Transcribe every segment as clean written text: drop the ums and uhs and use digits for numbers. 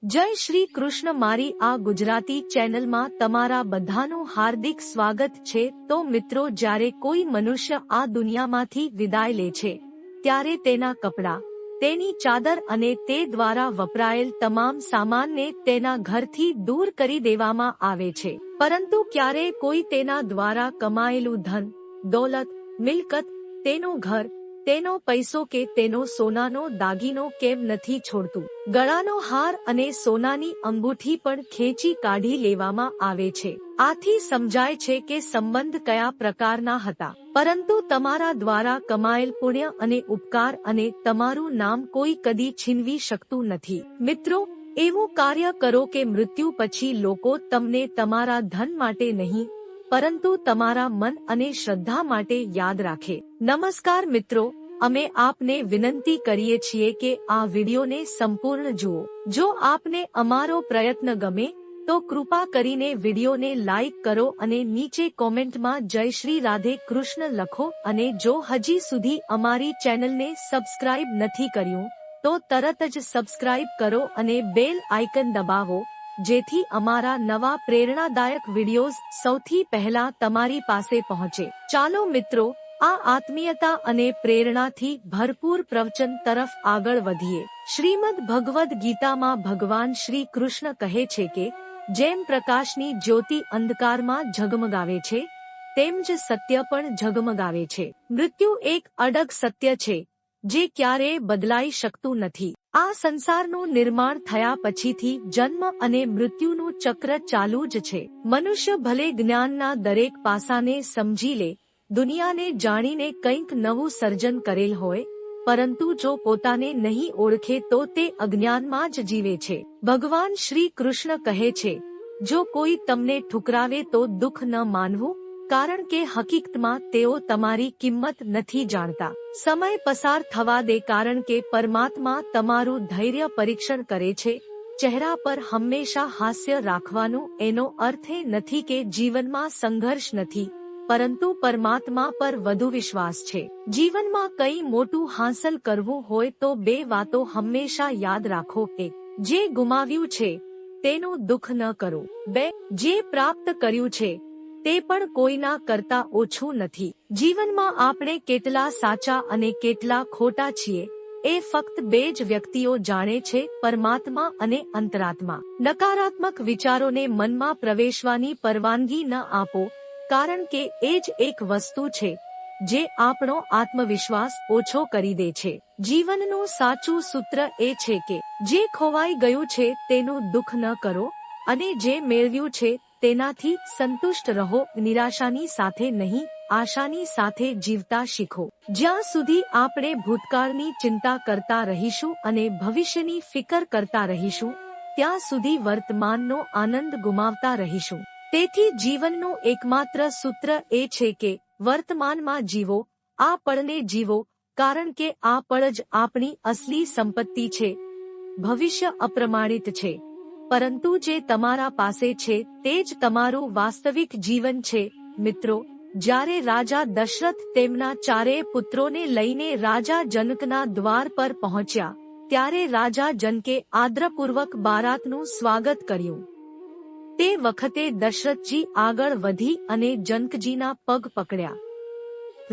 જય શ્રી કૃષ્ણ। મારી આ ગુજરાતી ચેનલમાં તમારા બધાનું હાર્દિક સ્વાગત છે। તો મિત્રો, જ્યારે કોઈ મનુષ્ય આ દુનિયામાંથી વિદાય લે છે ત્યારે તેના કપડાં, તેની ચાદર અને તે દ્વારા વપરાયેલ તમામ સામાનને તેના ઘરથી દૂર કરી દેવામાં આવે છે, પરંતુ ક્યારેય કોઈ તેના દ્વારા કમાયેલું ધન, દોલત, મિલકત, તેનું ઘર, તેનો પૈસો કે તેનો સોનાનો દાગીનો કેમ નથી છોડતું? ગળાનો હાર અને સોનાની અંગૂઠી પણ ખેંચી કાઢી લેવામાં આવે છે। આથી સમજાય છે કે સંબંધ કયા પ્રકારના હતા, પરંતુ તમારા દ્વારા કમાયેલ પુણ્ય અને ઉપકાર અને તમારું નામ કોઈ કદી છીનવી શકતું નથી। મિત્રો, એવું કાર્ય કરો કે મૃત્યુ પછી લોકો તમને તમારા ધન માટે નહીં, પરંતુ તમારા મન અને શ્રદ્ધા માટે યાદ રાખે। નમસ્કાર મિત્રો, અમે આપને વિનંતી કરીએ છીએ કે આ વિડિયોને સંપૂર્ણ જુઓ। જો આપને અમારો પ્રયત્ન ગમે તો કૃપા કરીને વિડિયોને લાઈક કરો અને નીચે કોમેન્ટમાં જય શ્રી રાધે કૃષ્ણ લખો। અને જો હજી સુધી અમારી ચેનલને સબસ્ક્રાઇબ નથી કર્યું તો તરત જ સબસ્ક્રાઇબ કરો અને બેલ આઇકન દબાવો, જેથી અમારા નવા પ્રેરણાદાયક વિડિયોઝ સૌથી પહેલા તમારી પાસે પહોંચે। ચાલો મિત્રો, આ આત્મીયતા અને પ્રેરણાથી ભરપૂર પ્રવચન તરફ આગળ વધીએ। શ્રીમદ ભગવદ ગીતામાં ભગવાન શ્રી કૃષ્ણ કહે છે કે જેમ પ્રકાશની જ્યોતિ અંધકારમાં ઝગમગાવે છે, તેમ જ સત્ય પણ ઝગમગાવે છે। મૃત્યુ એક અડગ સત્ય છે જે ક્યારેય બદલાઈ શકતું નથી। આ સંસારનું નિર્માણ થયા પછીથી જન્મ અને મૃત્યુનું ચક્ર ચાલુ જ છે। મનુષ્ય ભલે જ્ઞાનના દરેક પાસાને સમજી લે, દુનિયાને જાણીને કંઈક નવું સર્જન કરેલ હોય, પરંતુ જો પોતાને નહીં ઓળખે તો તે અજ્ઞાનમાં જ જીવે છે। ભગવાન શ્રી કૃષ્ણ કહે છે, જો કોઈ તમને ઠુકરાવે તો દુઃખ ન માનવું, કારણ કે હકીકતમાં તેઓ તમારી કિંમત નથી જાણતા। સમય પસાર થવા દે, કારણ કે પરમાત્મા તમારું ધૈર્ય પરીક્ષણ કરે છે। ચહેરા પર હંમેશા હાસ્ય રાખવાનું એનો અર્થ એ નથી કે જીવનમાં સંઘર્ષ નથી, પરંતુ પરમાત્મા પર વધુ વિશ્વાસ છે। જીવનમાં કંઈ મોટું હાંસલ કરવું હોય તો બે વાતો હંમેશા યાદ રાખો। એક, જે ગુમાવ્યું છે તેનું દુઃખ ન કરો। બે, જે પ્રાપ્ત કર્યું છે તે પણ કોઈના કરતા ઓછું નથી। જીવનમાં આપણે કેટલા સાચા અને કેટલા ખોટા છીએ એ ફક્ત બે જ વ્યક્તિઓ જાણે છે, પરમાત્મા અને અંતરાત્મા। નકારાત્મક વિચારોને મનમાં પ્રવેશવાની પરવાનગી ન આપો, કારણ કે એ જ એક વસ્તુ છે જે આપણો આત્મવિશ્વાસ ઓછો કરી દે છે। જીવનનું સાચું સૂત્ર એ છે કે જે ખોવાઈ ગયું છે તેનું દુઃખ ન કરો, અને જે મેળવ્યું છે તેનાથી સંતુષ્ટ રહો। નિરાશાની સાથે નહીં, આશાની સાથે જીવતા શીખો। જ્યાં સુધી આપણે ભૂતકાળની ચિંતા કરતા રહીશું અને ભવિષ્યની ફિકર કરતા રહીશું, ત્યાં સુધી વર્તમાનનો આનંદ ગુમાવતા રહીશું। તેથી જીવનનું એકમાત્ર સૂત્ર એ છે કે વર્તમાનમાં જીવો, આ પળને જીવો, કારણ કે આ પળ જ આપણી અસલી સંપત્તિ છે। ભવિષ્ય અપ્રમાણિત છે, પરંતુ જે તમારા પાસે છે તે જ તમારું વાસ્તવિક જીવન છે। મિત્રો, જ્યારે રાજા દશરથ તેમના ચારેય પુત્રોને લઈને રાજા જનકના દ્વાર પર પહોંચ્યા, ત્યારે રાજા જનકે આદરપૂર્વક બારાતનું સ્વાગત કર્યું। તે વખતે દશરથજી આગળ વધી અને જનકજીના પગ પકડ્યા।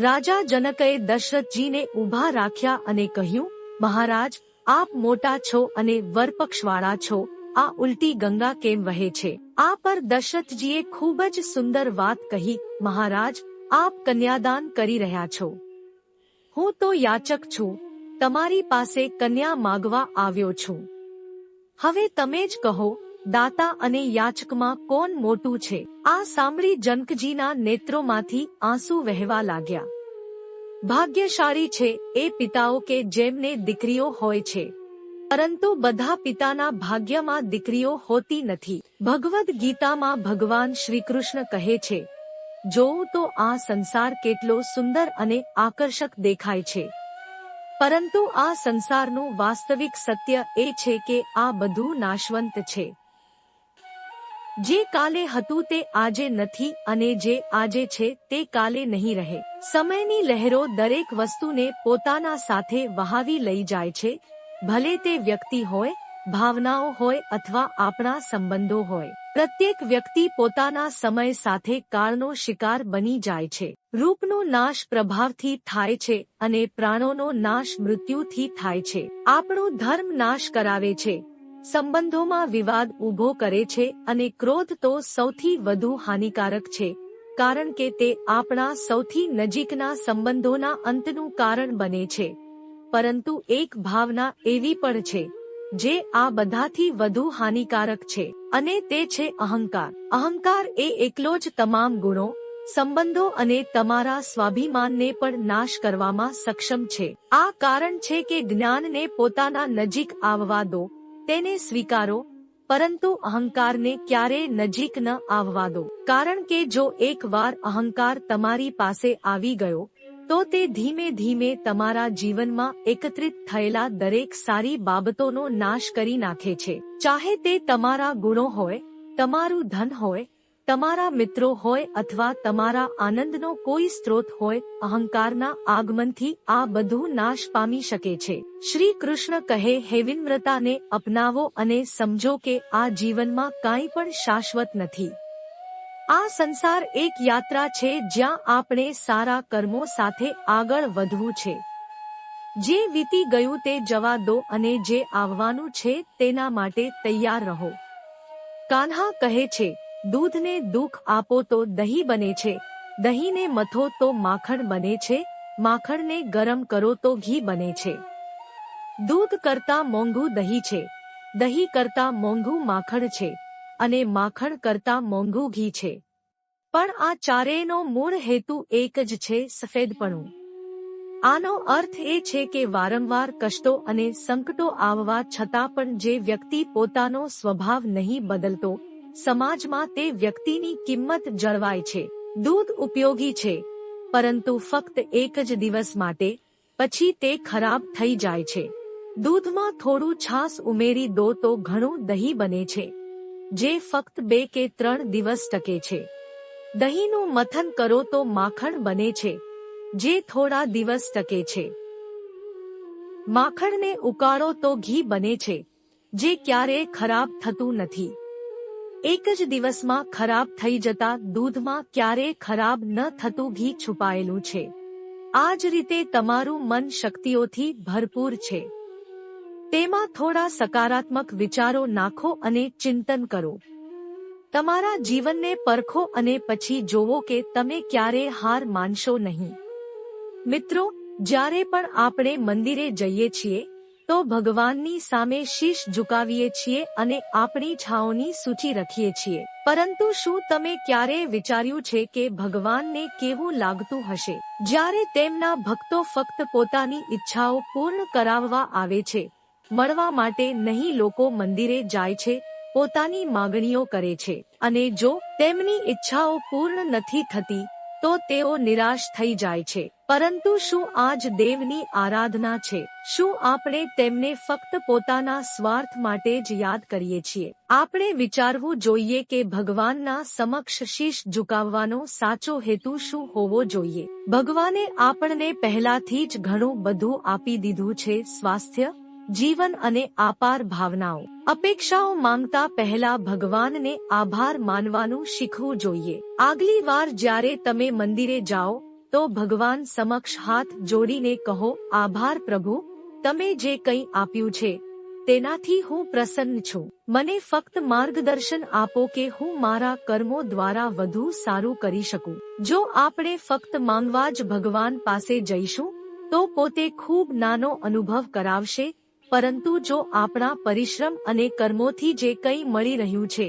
રાજા જનકે દશરથજીને ઊભા રાખ્યા અને કહ્યું, મહારાજ, આપ મોટા છો અને વરપક્ષવાળા છો, આ ઉલટી ગંગા કેમ વહે છે? આ પર દશરથજીએ ખૂબ જ સુંદર વાત કહી, મહારાજ, આપ કન્યાદાન કરી રહ્યા છો, હું તો યાચક છું, તમારી પાસે કન્યા માગવા આવ્યો છું। હવે તમે જ કહો, દાતા અને યાચકમાં કોણ મોટું છે? આ સાંભળી જનકજીના નેત્રોમાંથી આંસુ વહેવા લાગ્યા। ભાગ્યશાળી છે એ પિતાઓ કે જેમને દીકરીઓ હોય છે, પરંતુ બધા પિતાના ભાગ્યમાં દીકરીઓ હોતી નથી। ભગવદ ગીતામાં ભગવાન શ્રીકૃષ્ણ કહે છે, જોઉં તો આ સંસાર કેટલો સુંદર અને આકર્ષક દેખાય છે, પરંતુ આ સંસારનું વાસ્તવિક સત્ય એ છે કે આ બધું નાશવંત છે। જે કાલે હતું તે આજે નથી, અને જે આજે છે તે કાલે નહીં રહે। સમયની લહેરો દરેક વસ્તુને પોતાના સાથે વહાવી લઈ જાય છે, ભલે તે વ્યક્તિ હોય, ભાવનાઓ હોય અથવા આપણા સંબંધો હોય, પ્રત્યેક વ્યક્તિ પોતાના સમય સાથે કાળનો શિકાર બની જાય છે. રૂપનો નાશ પ્રભાવથી થાય છે અને પ્રાણોનો નાશ મૃત્યુથી થાય છે. આપણો ધર્મ નાશ કરાવે છે, સંબંધોમાં વિવાદ ઊભો કરે છે અને ક્રોધ તો સૌથી વધુ હાનિકારક છે, કારણ કે તે આપણા સૌથી નજીકના સંબંધોના અંતનું કારણ બને છે. પરંતુ એક ભાવના એવી પણ છે જે આ બધાથી વધુ હાનિકારક છે, અને તે છે અહંકાર. અહંકાર એ એકલો જ તમામ ગુણો, સંબંધો અને તમારા સ્વાભિમાનને પણ નાશ કરવામાં સક્ષમ છે. આ કારણ છે કે જ્ઞાનને પોતાના નજીક આવવા દો, તેને સ્વીકારો, પરંતુ અહંકારને ક્યારેય નજીક ન આવવા દો. કારણ કે જો એકવાર અહંકાર તમારી પાસે આવી ગયો તો તે ધીમે ધીમે તમારા જીવનમાં એકત્રિત થયેલા દરેક સારી બાબતોનો નાશ કરી નાખે છે. ચાહે તે તમારા ગુણો હોય, તમારું ધન હોય, તમારા મિત્રો હોય અથવા તમારા આનંદનો કોઈ સ્ત્રોત હોય, અહંકારના આગમનથી આ બધું નાશ પામી શકે છે. શ્રી કૃષ્ણ કહે, હે વિનમ્રતાને અપનાવો અને સમજો કે આ જીવનમાં કાંઈ પણ શાશ્વત નથી. આ સંસાર એક યાત્રા છે જ્યાં આપણે સારા કર્મો સાથે આગળ વધવું છે. જે વીતી ગયું તે જવા દો અને જે આવવાનું છે તેના માટે તૈયાર રહો. કાન્હા કહે છે, દૂધને દુઃખ આપો તો દહીં બને છે, દહીંને મથો તો માખણ બને છે, માખણને ગરમ કરો તો ઘી બને છે. દૂધ કરતાં મોંઘું દહીં છે, દહીં કરતાં મોંઘું માખણ છે, અને માખણ કરતાં મોંઘું ઘી છે. પણ આ ચારેયનો મૂળ હેતુ એક જ છે, સફેદપણું. આનો અર્થ એ છે કે વારંવાર કષ્ટો અને સંકટો આવવા છતાં પણ જે વ્યક્તિ પોતાનો સ્વભાવ નહીં બદલતો, સમાજમાં તે વ્યક્તિની કિંમત જળવાય છે. દૂધ ઉપયોગી છે, પરંતુ ફક્ત એક જ દિવસ માટે, પછી તે ખરાબ થઈ જાય છે. દૂધમાં થોડું છાશ ઉમેરી દો તો ઘણું દહીં બને છે, જે ફક્ત 2 કે 3 દિવસ ટકે છે. દહીંનું મથન કરો તો માખણ બને છે, જે થોડા દિવસ ટકે છે. માખણને ઉકાળો તો ઘી બને છે, જે ક્યારેય ખરાબ થતું નથી. એક જ દિવસમાં ખરાબ થઈ જતા દૂધમાં ક્યારેય ખરાબ ન થતું ઘી છુપાયેલું છે. આ જ રીતે તમારું મન શક્તિઓથી ભરપૂર છે. તેમાં થોડા સકારાત્મક વિચારો નાખો અને ચિંતન કરો. તમારા જીવનને પરખો અને પછી જોવો કે તમે ક્યારેય હાર માનશો નહીં. મિત્રો, જ્યારે પણ આપણે મંદિરે જઈએ છીએ તો ભગવાનની સામે શીશ ઝુકાવીએ છીએ અને આપણી છાઓની સૂચિ રાખીએ છીએ. પરંતુ શું તમે ક્યારેય વિચાર્યું છે કે ભગવાનને કેવું લાગતું હશે જ્યારે તેમના ભક્તો ફક્ત પોતાની ઈચ્છાઓ પૂર્ણ કરાવવા આવે છે? મળવા માટે નહીં, લોકો મંદિરે જાય છે, પોતાની માગણીઓ કરે છે, અને જો તેમની ઈચ્છાઓ પૂર્ણ નથી થતી તો તેઓ નિરાશ થઈ જાય છે. પરંતુ શું આ જ દેવની આરાધના છે? શું આપણે તેમને ફક્ત પોતાના સ્વાર્થ માટે જ યાદ કરીએ છીએ? આપણે વિચારવું જોઈએ કે ભગવાનના સમક્ષ શીશ ઝુકાવવાનો સાચો હેતુ શું હોવો જોઈએ. ભગવાને આપણને પહેલાથી જ ઘણું બધું આપી દીધું છે, સ્વાસ્થ્ય, જીવન અને અપાર ભાવનાઓ. અપેક્ષાઓ માંગતા પહેલા ભગવાનને આભાર માનવાનું શીખવું જોઈએ. આગલી વાર જ્યારે તમે મંદિરે જાઓ તો ભગવાન સમક્ષ હાથ જોડીને કહો, આભાર પ્રભુ, તમે જે કંઈ આપ્યું છે તેનાથી હું પ્રસન્ન છું. મને ફક્ત માર્ગદર્શન આપો કે હું મારા કર્મો દ્વારા વધુ સારું કરી શકું. જો આપણે ફક્ત માંગવા જ ભગવાન પાસે જઈશું તો પોતે ખૂબ નાનો અનુભવ કરાવશે, પરંતુ જો આપણા પરિશ્રમ અને કર્મોથી જે કંઈ મળી રહ્યું છે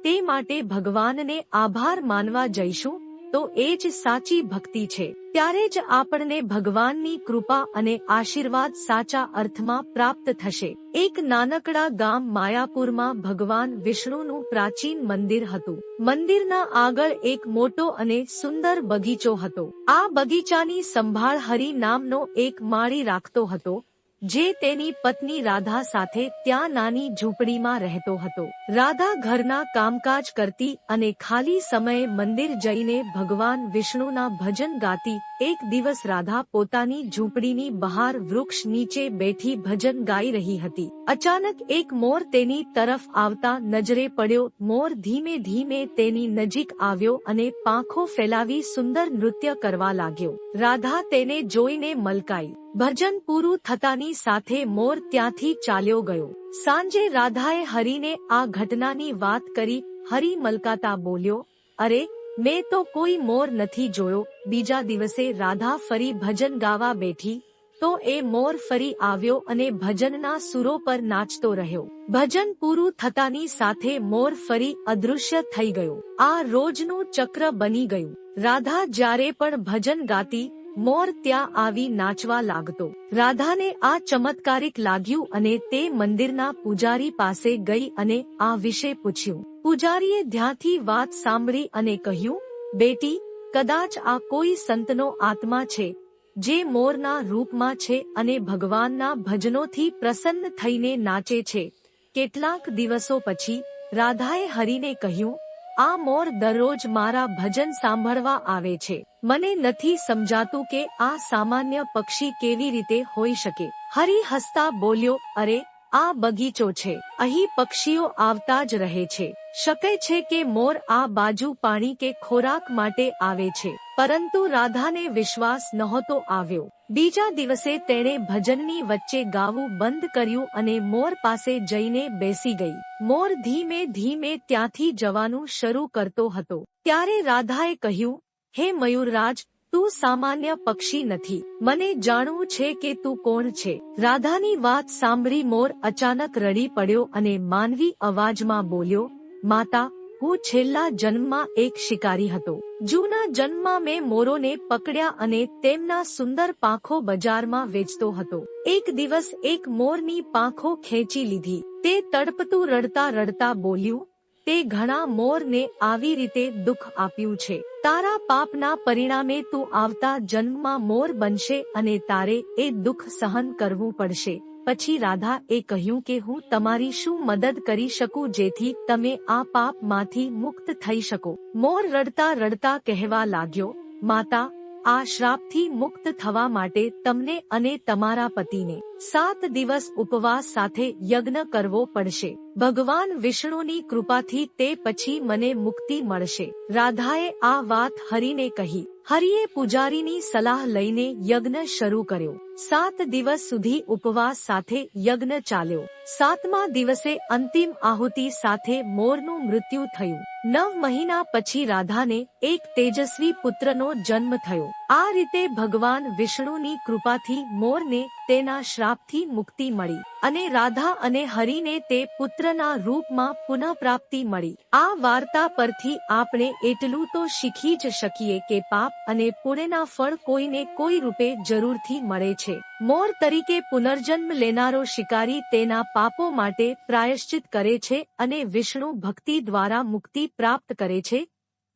તે માટે ભગવાનને આભાર માનવા જઈશું તો એ જ સાચી ભક્તિ છે. ત્યારે જ આપણને ભગવાનની કૃપા અને આશીર્વાદ સાચા અર્થમાં પ્રાપ્ત થશે. એક નાનકડા ગામ માયાપુરમાં ભગવાન વિષ્ણુનું પ્રાચીન મંદિર હતું. મંદિરના આગળ એક મોટો અને સુંદર બગીચો હતો. આ બગીચાની સંભાળ હરિ નામનો એક માળી રાખતો હતો, જે તેની પત્ની રાધા સાથે ત્યાં નાની ઝૂંપડીમાં રહેતો હતો. રાધા ઘરના કામકાજ કરતી અને ખાલી સમયે મંદિર જઈને ભગવાન વિષ્ણુના ભજન ગાતી. એક દિવસ રાધા પોતાની ઝૂંપડીની બહાર વૃક્ષ નીચે બેઠી ભજન ગાઈ રહી હતી. અચાનક એક મોર તેની તરફ આવતા નજરે પડ્યો. મોર ધીમે ધીમે તેની નજીક આવ્યો અને પાંખો ફેલાવી સુંદર નૃત્ય કરવા લાગ્યો. રાધા તેને જોઈને મલકાઈ. ભજન પૂરું થતાની સાથે મોર ત્યાંથી ચાલ્યો ગયો. સાંજે રાધાએ હરિને આ ઘટનાની વાત કરી. હરિ મલકાતા બોલ્યો, અરે, મેં તો કોઈ મોર નથી જોયો. બીજા દિવસે રાધા ફરી ભજન ગાવા બેઠી તો એ મોર ફરી આવ્યો અને ભજનના સૂરો પર નાચતો રહ્યો. ભજન પૂરું થતાની સાથે મોર ફરી અદૃશ્ય થઈ ગયો. આ રોજનું ચક્ર બની ગયું. રાધા જ્યારે પણ ભજન ગાતી, મોર ત્યાં આવી નાચવા લાગતો. રાધાને આ ચમત્કારિક લાગ્યું અને તે મંદિરના પૂજારી પાસે ગઈ અને આ વિશે પૂછ્યું. પૂજારીએ ધ્યાનથી વાત સાંભળી અને કહ્યું, બેટી, કદાચ આ કોઈ સંતનો આત્મા છે જે મોરના રૂપમાં છે અને ભગવાનના ભજનોથી પ્રસન્ન થઈને નાચે છે. કેટલાક દિવસો પછી રાધાએ હરિને કહ્યું, આ મોર દરરોજ મારા ભજન સાંભળવા આવે છે. મને નથી સમજાતું કે આ સામાન્ય પક્ષી કેવી રીતે હોઈ શકે. હરિ હસતા બોલ્યો, અરે, આ બગીચો છે. અહીં પક્ષીઓ આવતા જ રહે છે. શક્ય છે કે મોર આ બાજુ પાણી કે ખોરાક માટે આવે છે. પરંતુ રાધાને વિશ્વાસ નહોતો આવ્યો. બીજા દિવસે તેણે ભજનની વચ્ચે ગાવું બંધ કર્યું અને મોર પાસે જઈને બેસી ગઈ. મોર ધીમે ધીમે ત્યાંથી જવાનું શરૂ કરતો હતો. ત્યારે રાધાએ કહ્યું, હે મયુરરાજ, તું સામાન્ય પક્ષી નથી. મને જાણવું છે કે તું કોણ છે. રાધાની વાત સાંભળી મોર અચાનક રડી પડ્યો અને માનવી અવાજમાં બોલ્યો, માતા, હું છેલ્લા જન્મમાં એક શિકારી હતો. જૂના જન્મમાં મેં મોરોને પકડ્યા અને તેમના સુંદર પાંખો બજારમાં વેચતો હતો. એક દિવસ એક મોરની પાંખો ખેંચી લીધી. તે તડપતું રડતા રડતા બોલ્યું, તે ઘણા મોરને આવી રીતે દુઃખ આપ્યું છે. તારા પાપના પરિણામે તું આવતા જન્મમાં મોર બનશે અને તારે એ દુઃખ સહન કરવું પડશે. પછી રાધા એ કહ્યું કે હું તમારી શું મદદ કરી શકું જેથી તમે આ પાપમાંથી મુક્ત થઈ શકો. મોર રડતા રડતા કહેવા લાગ્યો, માતા, આ શ્રાપથી મુક્ત થવા માટે તમને અને તમારા પતિને 7 દિવસ ઉપવાસ સાથે યજ્ઞ કરવો પડશે. ભગવાન વિષ્ણુની કૃપાથી તે પછી મને મુક્તિ મળશે. રાધાએ આ વાત હરિને કહી. હરિએ પૂજારીની સલાહ લઈને યજ્ઞ શરૂ કર્યો. 7 દિવસ સુધી ઉપવાસ સાથે યજ્ઞ ચાલ્યો. 7મા દિવસે અંતિમ આહુતિ સાથે મોરનું મૃત્યુ થયું. 9 મહિના પછી રાધાને એક તેજસ્વી પુત્રનો જન્મ થયો. આ રીતે ભગવાન વિષ્ણુની કૃપાથી મોરને તેના શ્રાપથી મુક્તિ મળી અને રાધા અને હરિને તે પુત્રના રૂપમાં પુનઃ પ્રાપ્તિ મળી. આ વાર્તા પરથી આપણે એટલું તો શીખી જ શકીએ કે પાપ અને પુણ્યના ફળ કોઈને કોઈ રૂપે જરૂરથી મળે છે. મોર તરીકે પુનર્જન્મ લેનારો શિકારી તેના પાપો માટે પ્રાયશ્ચિત કરે છે અને વિષ્ણુ ભક્તિ દ્વારા મુક્તિ પ્રાપ્ત કરે છે.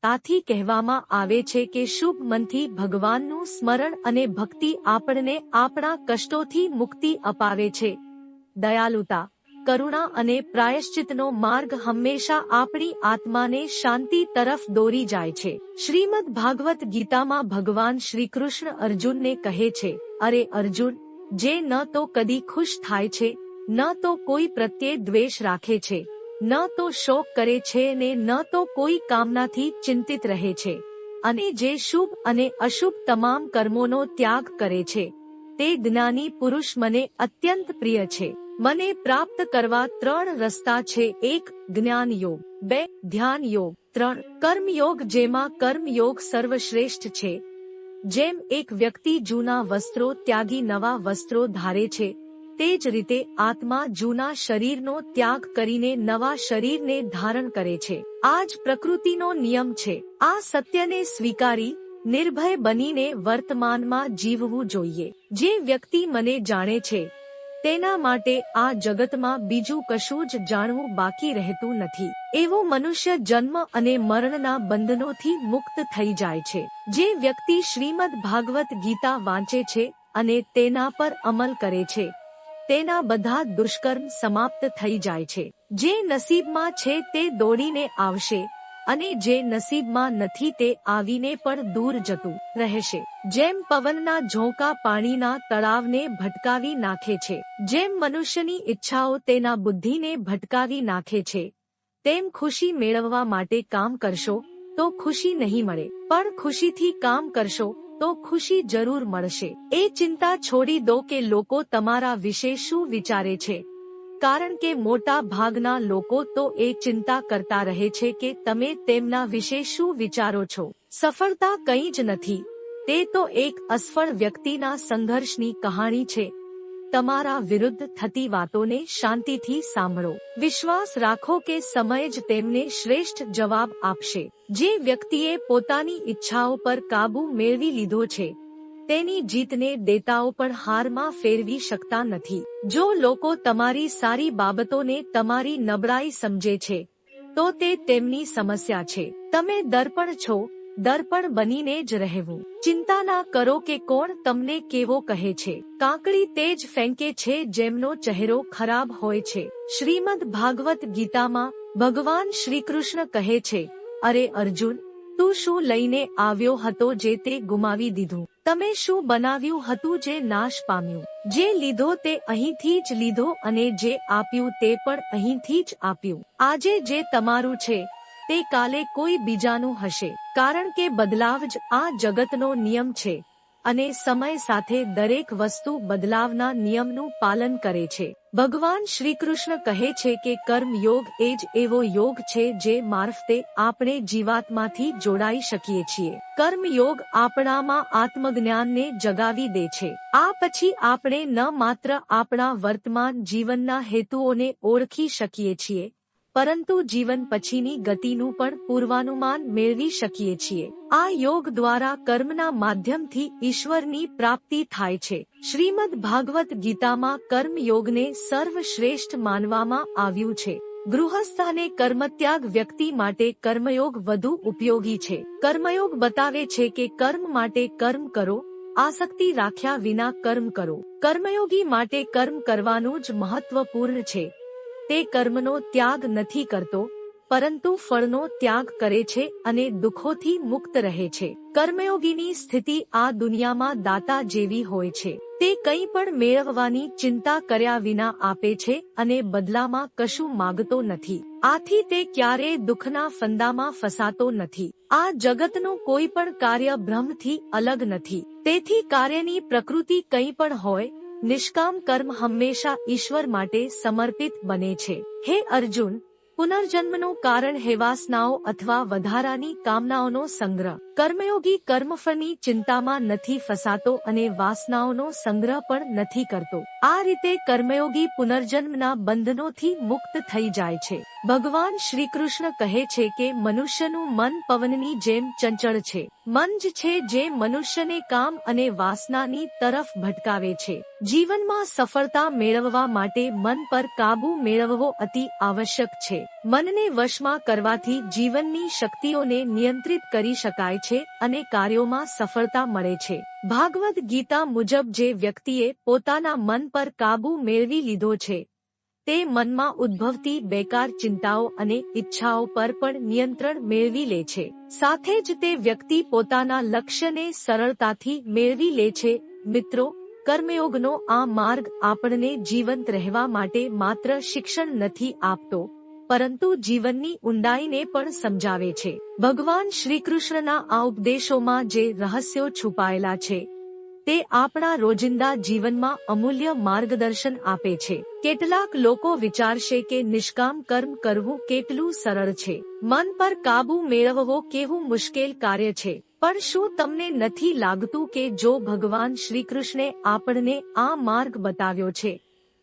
આથી કહેવામાં આવે છે કે શુભ મનથી ભગવાનનું સ્મરણ અને ભક્તિ આપણને આપણા કષ્ટોથી મુક્તિ અપાવે છે. દયાલુતા, કરુણા અને પ્રાયશ્ચિતનો માર્ગ હંમેશા આપણી આત્માને શાંતિ તરફ દોરી જાય છે. શ્રીમદ ભાગવત ગીતામાં ભગવાન શ્રી કૃષ્ણ અર્જુનને કહે છે, અરે અર્જુન, જે ન તો કદી ખુશ થાય છે, ન તો કોઈ પ્રત્યે દ્વેષ રાખે છે, ન તો શોક કરે છે ને ન તો કોઈ કામનાથી ચિંતિત રહે છે, અને જે શુભ અને અશુભ તમામ કર્મોનો ત્યાગ કરે છે, તે જ્ઞાની પુરુષ મને અત્યંત પ્રિય છે. મને પ્રાપ્ત કરવા 3 રસ્તા છે. 1. જ્ઞાન યોગ, 2. ધ્યાન યોગ, 3. કર્મયોગ, જેમાં કર્મયોગ સર્વશ્રેષ્ઠ છે. જેમ એક વ્યક્તિ જૂના વસ્ત્રો ત્યાગી નવા વસ્ત્રો ધારે છે, તે જ રીતે આત્મા જૂના શરીરનો ત્યાગ કરીને નવા શરીરને ધારણ કરે છે. આ જ પ્રકૃતિનો નિયમ છે. આ સત્યને સ્વીકારી નિર્ભય બનીને વર્તમાનમાં જીવવું જોઈએ. જે વ્યક્તિ મને જાણે છે તેના માટે આ જગતમાં બીજું કશું જ જાણવું બાકી રહેતું નથી. એવો મનુષ્ય જન્મ અને મરણના બંધનોથી મુક્ત થઈ જાય છે. જે વ્યક્તિ શ્રીમદ ભાગવત ગીતા વાંચે છે અને તેના પર અમલ કરે છે, તેના બધા દુષ્કર્મ સમાપ્ત થઈ જાય છે. જે નસીબમાં છે તે દોડીને આવશે અને જે નસીબમાં નથી તે આવીને પણ દૂર જતું રહેશે. જેમ પવનના ઝોંકા પાણીના તળાવને ભટકાવી નાખે છે, જેમ મનુષ્યની ઈચ્છાઓ તેના બુદ્ધિને ભટકાવી નાખે છે, તેમ ખુશી મેળવવા માટે કામ કરશો તો ખુશી નહીં મળે, પણ ખુશીથી કામ કરશો તો ખુશી જરૂર મળશે. એ ચિંતા છોડી દો કે લોકો તમારા વિશે શું વિચારે છે, કારણ કે મોટા ભાગના લોકો તો એ ચિંતા કરતા રહે છે કે તમે તેમના વિશે શું વિચારો છો. સફળતા કંઈ જ નથી, તે તો એક અસફળ વ્યક્તિના સંઘર્ષની કહાણી છે. તમારા વિરુદ્ધ થતી વાતોને શાંતિથી સાંભળો. વિશ્વાસ રાખો કે સમય જ તેમને શ્રેષ્ઠ જવાબ આપશે. જે વ્યક્તિએ પોતાની ઈચ્છાઓ પર કાબુ મેળવી લીધો છે, તેની જીતને દેતાઓ પણ હારમાં ફેરવી શકતા નથી. જો લોકો તમારી સારી બાબતોને તમારી નબળાઈ સમજે છે, તો તે તેમની સમસ્યા છે. તમે દર્પણ છો, દર્પણ બનીને જ રહેવું. ચિંતા ના કરો કે કોણ તમને કેવો કહે છે. કાંકરી તે જ ફેંકે છે જેમનો ચહેરો ખરાબ હોય છે. શ્રીમદ ભાગવત ગીતામાં ભગવાન શ્રીકૃષ્ણ કહે છે, અરે અર્જુન, તું શું લઈને આવ્યો હતો જે તે ગુમાવી દીધું? તમે શું બનાવ્યું હતું જે નાશ પામ્યું? જે લીધો તે અહીંથી જ લીધો અને જે આપ્યું તે પણ અહીંથી જ આપ્યું. આજે જે તમારું છે તે કાલે કોઈ બીજાનું હશે, કારણ કે બદલાવ જ આ જગતનો નિયમ છે અને સમય સાથે દરેક વસ્તુ બદલાવના નિયમનું પાલન કરે છે. ભગવાન શ્રીકૃષ્ણ કહે છે કે કર્મ યોગ એ જ એવો યોગ છે જે મારફતે આપણે જીવાત્માથી જોડાઈ શકીએ છીએ. કર્મ યોગ આપણામાં આત્મજ્ઞાનને જગાવી દે છે. આ પછી આપણે ન માત્ર આપણા વર્તમાન જીવનના હેતુઓને ઓળખી શકીએ છીએ, પરંતુ જીવન પછીની ગતિનું પણ પૂર્વાનુમાન મેળવી શકીએ છીએ. આ યોગ દ્વારા કર્મના માધ્યમથી ઈશ્વરની પ્રાપ્તિ થાય છે. શ્રીમદ ભાગવત ગીતામાં કર્મયોગને સર્વશ્રેષ્ઠ માનવામાં આવ્યું છે. ગૃહસ્થ અને કર્મત્યાગ વ્યક્તિ માટે કર્મયોગ વધુ ઉપયોગી છે. કર્મયોગ બતાવે છે કે કર્મ માટે કર્મ કરો, આસક્તિ રાખ્યા વિના કર્મ કરો. કર્મયોગી માટે કર્મ કરવાનું જ મહત્વપૂર્ણ છે. તે કર્મનો ત્યાગ નથી કરતો, પરંતુ ફળનો ત્યાગ કરે છે અને દુઃખોથી મુક્ત રહે છે. કર્મયોગીની સ્થિતિ આ દુનિયામાં દાતા જેવી હોય છે. તે કંઈ પણ મેળવવાની ચિંતા કર્યા વિના આપે છે અને બદલામાં કશું માગતો નથી. આથી તે ક્યારેય દુઃખના ફંદામાં ફસાતો નથી. આ જગતનું કોઈ પણ કાર્ય બ્રહ્મથી અલગ નથી. તેથી કાર્યની પ્રકૃતિ કંઈ પણ હોય, નિષ્કામ કર્મ હંમેશા ઈશ્વર માટે સમર્પિત બને છે. હે અર્જુન, પુનર્જન્મનું કારણ હે વાસનાઓ અથવા વધારાની કામનાઓનો સંગ્રહ. કર્મયોગી કર્મફળની ચિંતામાં નથી ફસાતો અને વાસનાઓનો સંગ્રહ પણ નથી કરતો. આ રીતે કર્મયોગી પુનર્જન્મના બંધનોથી મુક્ત થઈ જાય છે. ભગવાન શ્રીકૃષ્ણ કહે છે કે મનુષ્યનું મન પવનની જેમ ચંચળ છે. મન જ છે જે મનુષ્યને કામ અને વાસનાની તરફ ભટકાવે છે. જીવનમાં સફળતા મેળવવા માટે મન પર કાબુ મેળવવો અતિ આવશ્યક છે. મનને વશમાં કરવાથી જીવનની શક્તિઓને નિયંત્રિત કરી શકાય છે અને કાર્યોમાં સફળતા મળે છે. ભાગવદ ગીતા મુજબ જે વ્યક્તિએ પોતાના મન પર કાબુ મેળવી લીધો છે, તે મનમાં ઉદ્ભવતી બેકાર ચિંતાઓ અને ઈચ્છાઓ પર પણ નિયંત્રણ મેળવી લે છે. સાથે જ તે વ્યક્તિ પોતાના લક્ષ્યને સરળતાથી મેળવી લે છે. મિત્રો, કર્મયોગનો આ માર્ગ આપણને જીવંત રહેવા માટે માત્ર શિક્ષણ નથી આપતો, પરંતુ જીવનની ઊંડાઈને પણ સમજાવે છે. ભગવાન શ્રીકૃષ્ણના આ ઉપદેશોમાં જે રહસ્યો છુપાયેલા છે, તે આપણા રોજિંદા જીવનમાં અમૂલ્ય માર્ગદર્શન આપે છે. કેટલાક લોકો વિચારશે કે નિષ્કામ કર્મ કરવું કેટલું સરળ છે, મન પર કાબુ મેળવવો કેવું મુશ્કેલ કાર્ય છે. પણ શું તમને નથી લાગતું કે જો ભગવાન શ્રીકૃષ્ણે આપણને આ માર્ગ બતાવ્યો છે,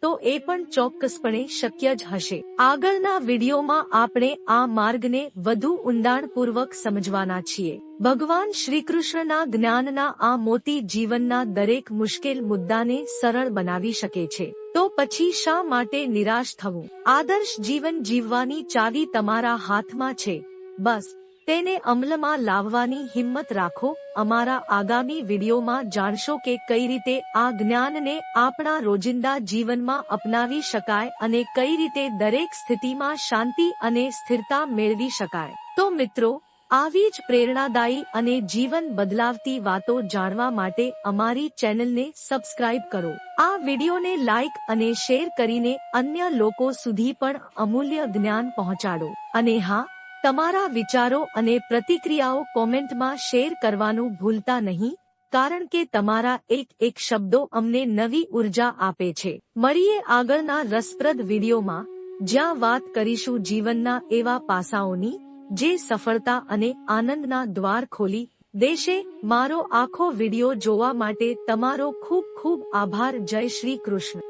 તો એ પણ ચોક્કસપણે શક્ય જ હશે. આગળના વિડીયોમાં આપણે આ માર્ગને વધુ ઊંડાણપૂર્વક સમજવાના છીએ. ભગવાન શ્રીકૃષ્ણના જ્ઞાનના આ મોતી જીવનના દરેક મુશ્કેલ મુદ્દાને સરળ બનાવી શકે છે. તો પછી શા માટે નિરાશ થવું? આદર્શ જીવન જીવવાની ચાવી તમારા હાથમાં છે. બસ તેને અમલમાં લાવવાની હિંમત રાખો. અમારા આગામી વિડીયોમાં જાણશો કે કઈ રીતે આ જ્ઞાનને આપણા રોજિંદા જીવનમાં અપનાવી શકાય અને કઈ રીતે દરેક સ્થિતિમાં શાંતિ અને સ્થિરતા મેળવી શકાય. તો મિત્રો, આવી જ પ્રેરણાદાયી અને જીવન બદલાવતી વાતો જાણવા માટે અમારી ચેનલને સબસ્ક્રાઇબ કરો. આ વિડીયોને લાઇક અને શેર કરીને અન્ય લોકો સુધી પણ અમૂલ્ય જ્ઞાન પહોંચાડો. અને હા, તમારા વિચારો અને પ્રતિક્રિયાઓ કોમેન્ટમાં શેર કરવાનું ભૂલતા નહીં, કારણ કે તમારા એક શબ્દો અમને નવી ઉર્જા આપે છે. મળીએ આગળના રસપ્રદ વિડીયોમાં, જ્યાં વાત કરીશું જીવનના એવા પાસાઓની જે સફળતા અને આનંદના દ્વાર ખોલી દેશે. મારો આખો વિડીયો જોવા માટે તમારો ખૂબ ખૂબ આભાર. જય શ્રી કૃષ્ણ.